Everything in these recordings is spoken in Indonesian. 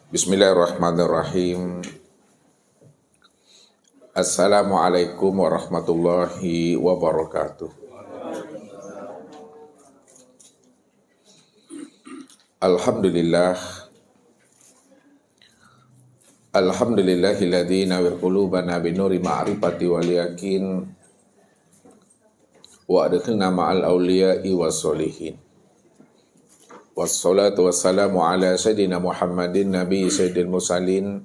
Bismillahirrahmanirrahim. Assalamualaikum warahmatullahi wabarakatuh. Alhamdulillah. Alhamdulillahilladzi nawwir qulubana binuri ma'rifati wal yakin wa adkhilna ma'al awliya'i was solihin. Wassalatu wassalamu ala sayyidina Muhammadin nabi sayyidil mursalin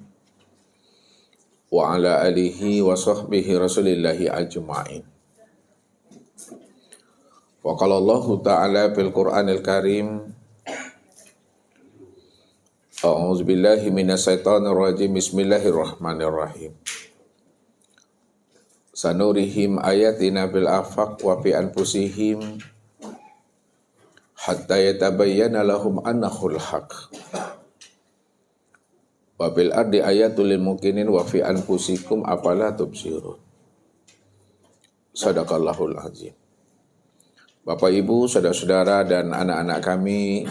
wa ala alihi wa sahbihi rasulillahi ajma'in. Wa qala Allahu ta'ala fil Qur'anil Karim, a'udzu billahi minasyaitonir rajim, bismillahirrahmanirrahim. Sanurihim ayatina bil afaq wa fi anfusihim hatta yatabayyana lahum annahul haq. Wa bil ardi ayatul lil mukminin wa fi anfusikum afala tubsirun. Shadaqallahul azim. Bapak Ibu, saudara-saudara dan anak-anak kami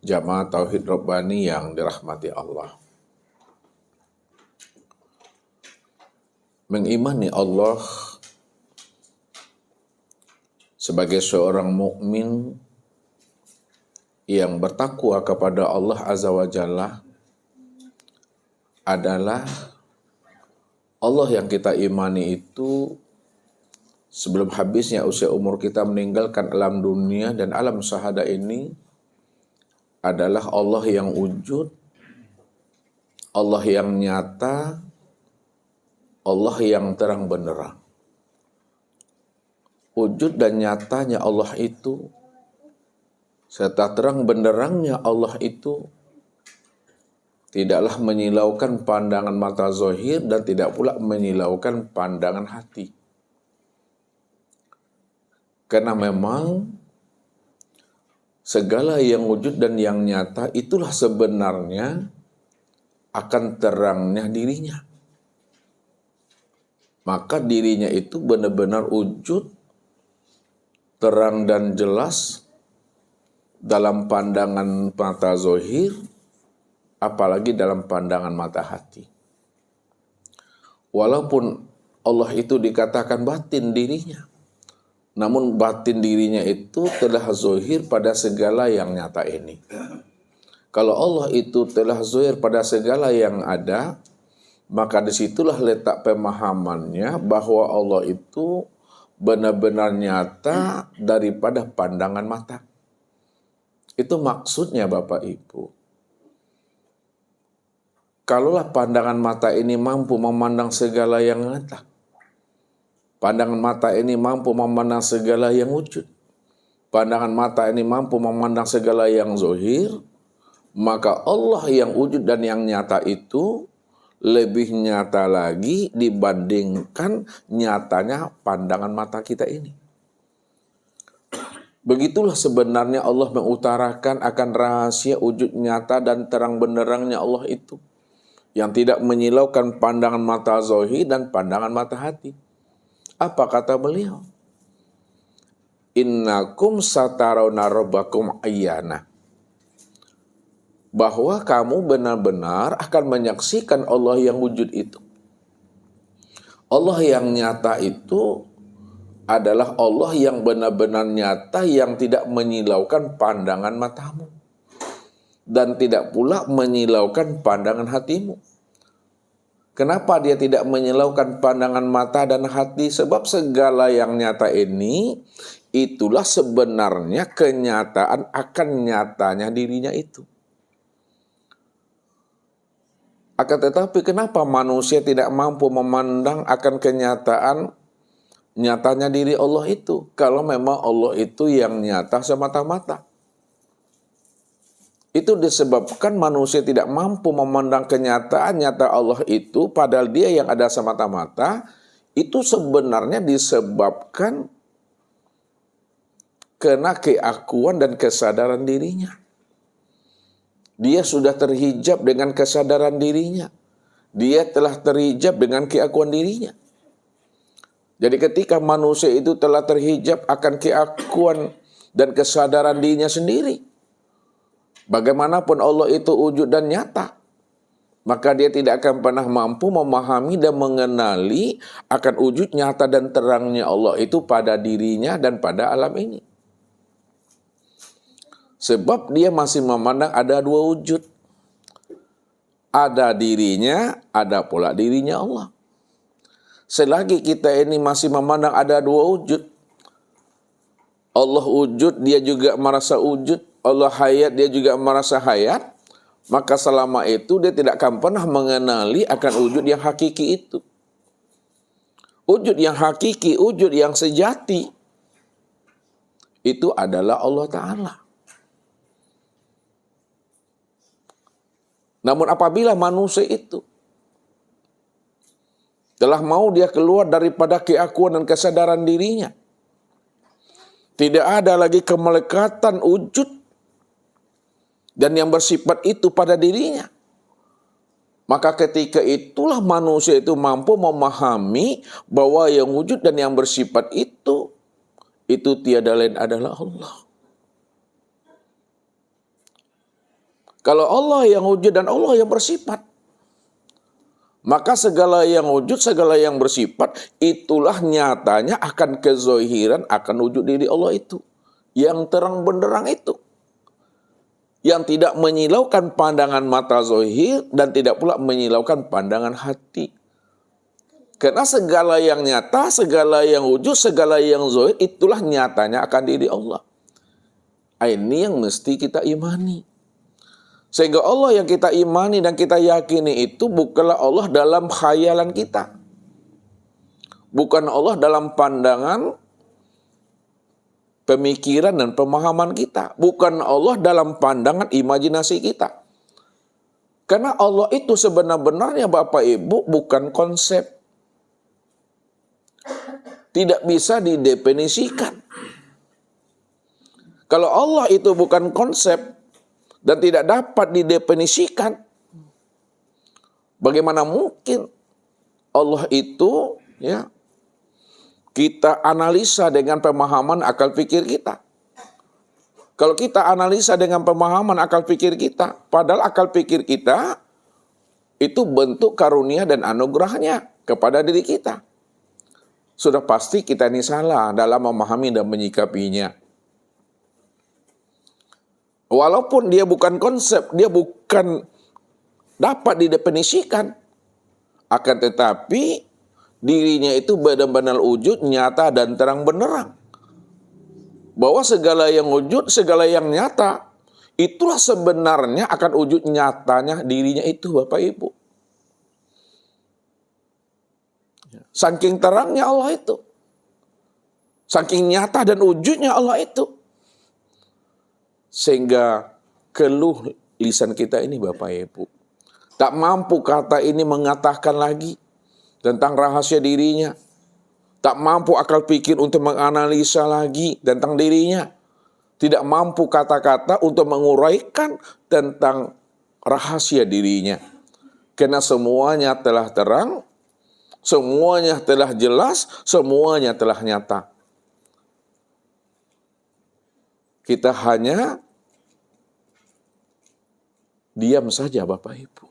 Jamaah Tauhid Rabbani yang dirahmati Allah. Mengimani Allah sebagai seorang mukmin yang bertakwa kepada Allah Azza wa Jalla adalah Allah yang kita imani itu sebelum habisnya usia umur kita meninggalkan alam dunia dan alam syahada ini adalah Allah yang wujud, Allah yang nyata, Allah yang terang benderang. Wujud dan nyatanya Allah itu, serta terang benderangnya Allah itu, tidaklah menyilaukan pandangan mata zahir dan tidak pula menyilaukan pandangan hati. Karena memang segala yang wujud dan yang nyata itulah sebenarnya akan terangnya dirinya. Maka dirinya itu benar-benar wujud, terang dan jelas dalam pandangan mata zahir, apalagi dalam pandangan mata hati. Walaupun Allah itu dikatakan batin dirinya, namun batin dirinya itu telah zahir pada segala yang nyata ini. Kalau Allah itu telah zahir pada segala yang ada, maka disitulah letak pemahamannya bahwa Allah itu benar-benar nyata daripada pandangan mata. Itu maksudnya Bapak Ibu. Kalaulah pandangan mata ini mampu memandang segala yang nyata, pandangan mata ini mampu memandang segala yang wujud, pandangan mata ini mampu memandang segala yang zahir, maka Allah yang wujud dan yang nyata itu lebih nyata lagi dibandingkan nyatanya pandangan mata kita ini. Begitulah sebenarnya Allah mengutarakan akan rahasia wujud nyata dan terang benderangnya Allah itu, yang tidak menyilaukan pandangan mata zahir dan pandangan mata hati. Apa kata beliau? Innakum satarawna rabbakum ayyana. Bahwa kamu benar-benar akan menyaksikan Allah yang wujud itu. Allah yang nyata itu adalah Allah yang benar-benar nyata, yang tidak menyilaukan pandangan matamu dan tidak pula menyilaukan pandangan hatimu. Kenapa dia tidak menyilaukan pandangan mata dan hati? Sebab segala yang nyata ini itulah sebenarnya kenyataan akan nyatanya dirinya itu. Akan tetapi kenapa manusia tidak mampu memandang akan kenyataan nyatanya diri Allah itu? Kalau memang Allah itu yang nyata semata-mata. Itu disebabkan manusia tidak mampu memandang kenyataan nyata Allah itu, padahal dia yang ada semata-mata. Itu sebenarnya disebabkan karena keakuan dan kesadaran dirinya. Dia sudah terhijab dengan kesadaran dirinya. Dia telah terhijab dengan keakuan dirinya. Jadi ketika manusia itu telah terhijab akan keakuan dan kesadaran dirinya sendiri, Bagaimanapun Allah itu wujud dan nyata, maka dia tidak akan pernah mampu memahami dan mengenali akan wujud nyata dan terangnya Allah itu pada dirinya dan pada alam ini. Sebab dia masih memandang ada dua wujud. Ada dirinya, ada pula dirinya Allah. Selagi kita ini masih memandang ada dua wujud, Allah wujud, dia juga merasa wujud. Allah hayat, dia juga merasa hayat. Maka selama itu dia tidak akan pernah mengenali akan wujud yang hakiki itu. Wujud yang hakiki, wujud yang sejati, itu adalah Allah Ta'ala. Namun apabila manusia itu telah mau dia keluar daripada keakuan dan kesadaran dirinya, tidak ada lagi kemelekatan wujud dan yang bersifat itu pada dirinya, maka ketika itulah manusia itu mampu memahami bahwa yang wujud dan yang bersifat itu tiada lain adalah Allah. Kalau Allah yang wujud dan Allah yang bersifat, maka segala yang wujud, segala yang bersifat, itulah nyatanya akan kezohiran, akan wujud diri Allah itu. Yang terang benderang itu. Yang tidak menyilaukan pandangan mata zohir dan tidak pula menyilaukan pandangan hati. Karena segala yang nyata, segala yang wujud, segala yang zohir, itulah nyatanya akan diri Allah. Ini yang mesti kita imani. Sehingga Allah yang kita imani dan kita yakini itu bukanlah Allah dalam khayalan kita. Bukan Allah dalam pandangan, pemikiran dan pemahaman kita. Bukan Allah dalam pandangan imajinasi kita. Karena Allah itu sebenar-benarnya Bapak Ibu bukan konsep. Tidak bisa didefinisikan. Kalau Allah itu bukan konsep dan tidak dapat didefinisikan, bagaimana mungkin Allah itu kita analisa dengan pemahaman akal pikir kita. Kalau kita analisa dengan pemahaman akal pikir kita, padahal akal pikir kita itu bentuk karunia dan anugerahnya kepada diri kita. Sudah pasti kita ini salah dalam memahami dan menyikapinya. Walaupun dia bukan konsep, dia bukan dapat didefinisikan. Akan tetapi dirinya itu benar-benar wujud, nyata dan terang benderang. Bahwa segala yang wujud, segala yang nyata, itulah sebenarnya akan wujud nyatanya dirinya itu Bapak Ibu. Saking terangnya Allah itu. Saking nyata dan wujudnya Allah itu. Sehingga keluh lisan kita ini Bapak Ibu. Tak mampu kata ini mengatakan lagi tentang rahasia dirinya. Tak mampu akal pikir untuk menganalisa lagi tentang dirinya. Tidak mampu kata-kata untuk menguraikan tentang rahasia dirinya. Karena semuanya telah terang, semuanya telah jelas, semuanya telah nyata. Kita hanya diam saja Bapak Ibu.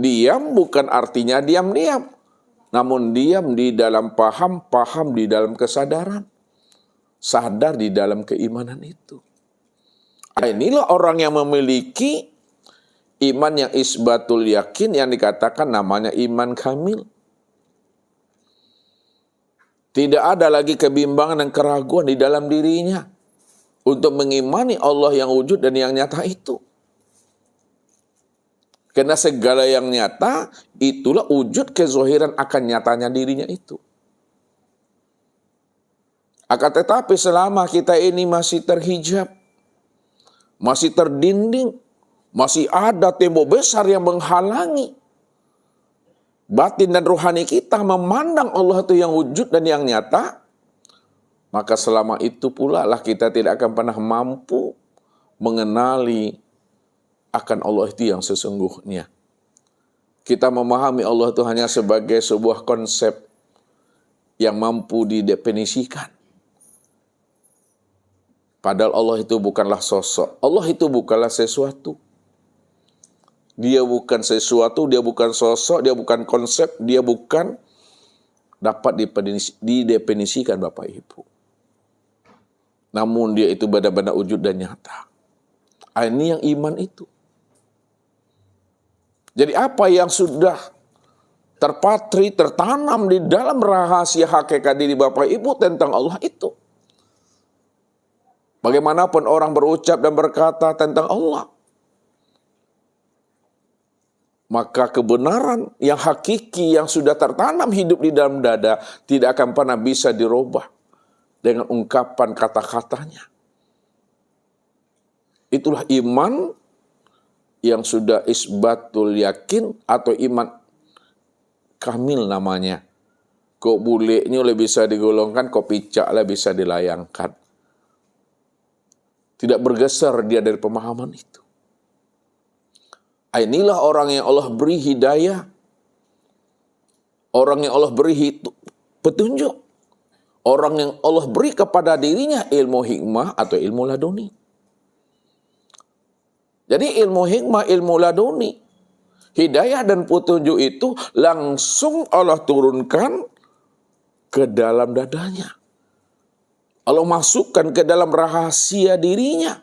Diam bukan artinya diam-diam. Namun diam di dalam paham, paham di dalam kesadaran. Sadar di dalam keimanan itu. Inilah orang yang memiliki iman yang isbatul yakin yang dikatakan namanya iman kamil. Tidak ada lagi kebimbangan dan keraguan di dalam dirinya untuk mengimani Allah yang wujud dan yang nyata itu. Karena segala yang nyata, itulah wujud kezohiran akan nyatanya dirinya itu. Akan tetapi selama kita ini masih terhijab, masih terdinding, masih ada tembok besar yang menghalangi batin dan rohani kita memandang Allah itu yang wujud dan yang nyata, maka selama itu pula lah kita tidak akan pernah mampu mengenali akan Allah itu yang sesungguhnya. Kita memahami Allah itu hanya sebagai sebuah konsep yang mampu didefinisikan. Padahal Allah itu bukanlah sosok. Allah itu bukanlah sesuatu. Dia bukan sesuatu, dia bukan sosok, dia bukan konsep, dia bukan dapat didefinisikan Bapak Ibu. Namun dia itu benar-benar wujud dan nyata. Ini yang iman itu. Jadi apa yang sudah terpatri, tertanam di dalam rahasia hakikat diri Bapak Ibu tentang Allah itu. Bagaimanapun orang berucap dan berkata tentang Allah, maka kebenaran yang hakiki yang sudah tertanam hidup di dalam dada tidak akan pernah bisa dirubah dengan ungkapan kata-katanya. Itulah iman yang sudah isbatul yakin atau iman kamil namanya. Kok bulenya oleh bisa digolongkan, kok picak lah bisa dilayangkan. Tidak bergeser dia dari pemahaman itu. Inilah orang yang Allah beri hidayah. Orang yang Allah beri petunjuk. Orang yang Allah beri kepada dirinya ilmu hikmah atau ilmu laduni. Jadi ilmu hikmah, ilmu laduni, hidayah dan petunjuk itu langsung Allah turunkan ke dalam dadanya. Allah masukkan ke dalam rahasia dirinya.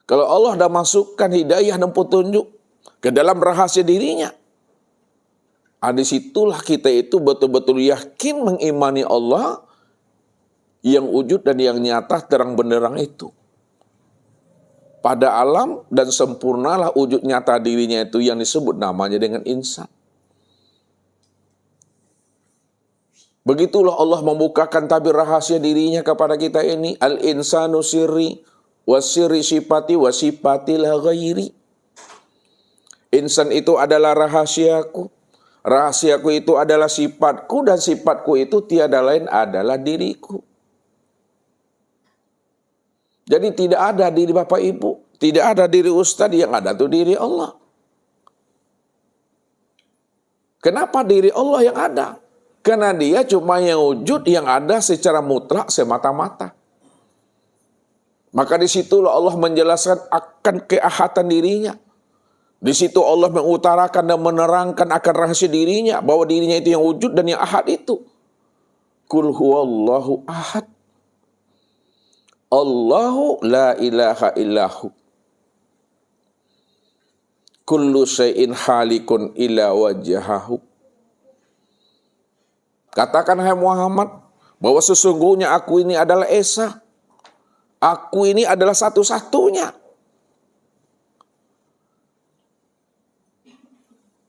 Kalau Allah dah masukkan hidayah dan petunjuk ke dalam rahasia dirinya, disitulah kita itu betul-betul yakin mengimani Allah yang wujud dan yang nyata terang benderang itu. Pada alam dan sempurnalah wujud nyata dirinya itu yang disebut namanya dengan insan. Begitulah Allah membukakan tabir rahasia dirinya kepada kita ini. Al-insanu sirri wasirri sifati wasifati la ghairi. Insan itu adalah rahasiaku. Rahasiaku itu adalah sifatku dan sifatku itu tiada lain adalah diriku. Jadi tidak ada diri Bapak Ibu, tidak ada diri Ustadz, yang ada itu diri Allah. Kenapa diri Allah yang ada? Karena dia cuma yang wujud yang ada secara mutlak semata-mata. Maka disitulah Allah menjelaskan akan keahatan dirinya. Di situ Allah mengutarakan dan menerangkan akan rahasia dirinya, bahwa dirinya itu yang wujud dan yang ahad itu. Qul huwallahu ahad. Allahu la ilaha illahu. Kullu syai'in halikun ila wajhahu. Katakan hai Muhammad, bahwa sesungguhnya aku ini adalah Esa. Aku ini adalah satu-satunya.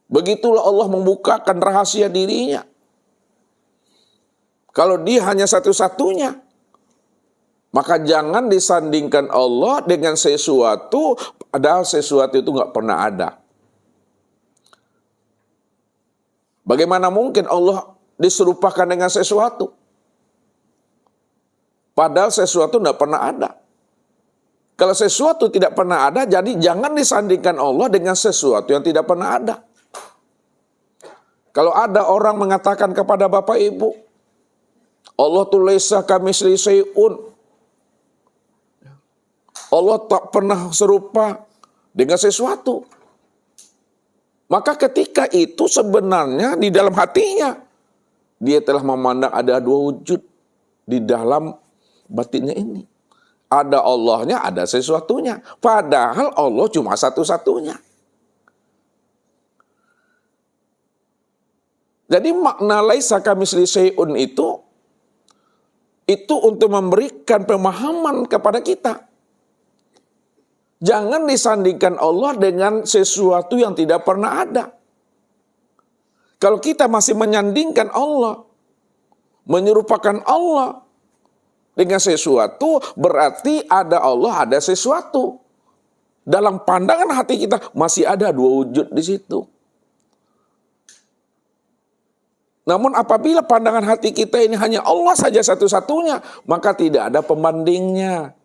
Begitulah Allah membukakan rahasia dirinya. Kalau dia hanya satu-satunya, maka jangan disandingkan Allah dengan sesuatu, padahal sesuatu itu nggak pernah ada. Bagaimana mungkin Allah diserupakan dengan sesuatu? Padahal sesuatu tidak pernah ada. Kalau sesuatu tidak pernah ada, jadi jangan disandingkan Allah dengan sesuatu yang tidak pernah ada. Kalau ada orang mengatakan kepada Bapak Ibu, Allah tu laisa kamitslihi syai'un. Allah tak pernah serupa dengan sesuatu. Maka ketika itu sebenarnya di dalam hatinya, dia telah memandang ada dua wujud di dalam batinnya ini. Ada Allahnya, ada sesuatunya. Padahal Allah cuma satu-satunya. Jadi makna laisa kamitslihi syai'un itu untuk memberikan pemahaman kepada kita. Jangan disandingkan Allah dengan sesuatu yang tidak pernah ada. Kalau kita masih menyandingkan Allah, menyerupakan Allah dengan sesuatu, berarti ada Allah, ada sesuatu. Dalam pandangan hati kita masih ada dua wujud di situ. Namun apabila pandangan hati kita ini hanya Allah saja satu-satunya, maka tidak ada pembandingnya.